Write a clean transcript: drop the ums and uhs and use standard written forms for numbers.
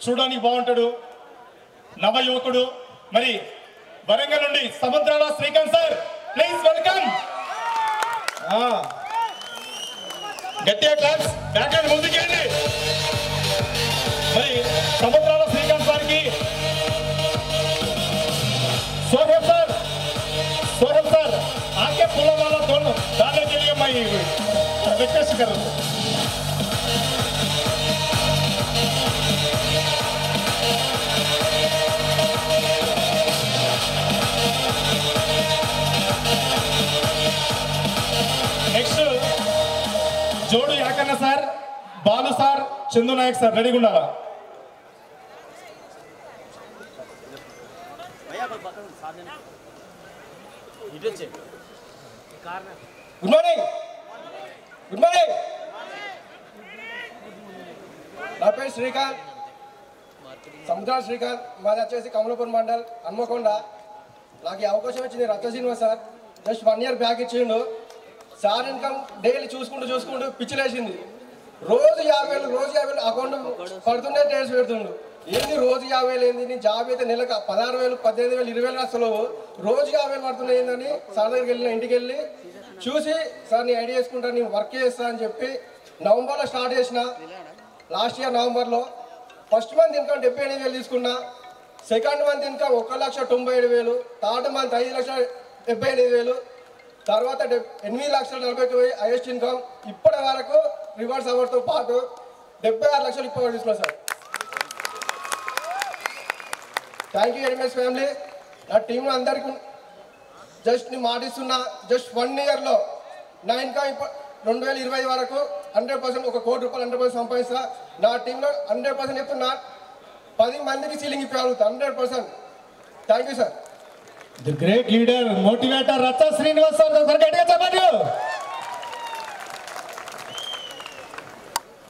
చూడడానికి బాగుంటాడు, నవ యువకుడు. మరి వరంగల్ నుండి సముద్రాల శ్రీకాంత్ సార్, ప్లీజ్ వెల్కమ్. గట్టిగా క్లాప్స్, బ్యాక్గ్రౌండ్ ముందుకేయండి. మరి సముద్రాల శ్రీకాంత్ సార్కి सोहेब सर आके फूलों वाला दोनों डालने के लिए मैं रिक्वेस्ट कर रहा हूँ. नेक्स्ट जोड़ याकन्न sir, Balu sir, Chandu Nayak sir ready उंडाला. Good morning. నా పేరు శ్రీకాంత్, సముద్రాల శ్రీకాంత్. మాది వచ్చేసి కమలాపూర్ మండల్, హన్మకొండ. నాకు ఈ అవకాశం వచ్చింది రచ్చ Srinivas sir just 1 year back ఇచ్చిండు. సార్ ఇన్కమ్ డైలీ చూసుకుంటూ పిచ్చిలేసింది. రోజు 50,000 అకౌంట్ పడుతుండే డేట్స్ పెడుతుండు. ఏంది రోజు 50,000 ఏంది? నీ జాబ్ అయితే నెలకు 16,000, 18,000, 20,000 అసలు రోజు 50,000 పడుతున్నాయి ఏందని సార్ దగ్గరికి వెళ్ళిన. ఇంటికి వెళ్ళి చూసి సార్ నీ ఐడియా వేసుకుంటా, నేను వర్క్ చేస్తా అని చెప్పి నవంబర్లో స్టార్ట్ చేసిన. లాస్ట్ ఇయర్ నవంబర్లో ఫస్ట్ మంత్ ఇన్కమ్ 78,000 తీసుకున్నా. Second month income 1,97,000. Third month 5,78,000. తర్వాత 8,40,000 హైయెస్ట్ ఇన్కమ్. ఇప్పటి వరకు రివార్డ్స్ అవర్తో పాటు 76 లక్షలు ఇప్పుడు తీసుకున్నాను sir. Thank you very much family. నా టీంలో అందరికీ జస్ట్ నేను మాటిస్తున్నా, జస్ట్ 1 yearలో నా ఇన్కమ్ 2020 వరకు 100% ₹1 కోటి 100% సంపాదిస్తా. నా టీంలో 100% చెప్తున్నా, 10 మందికి సీలింగ్ ఇప్పగలుగుతా 100%. Thank you sir. The great leader, motivator Racha Srinivas sir.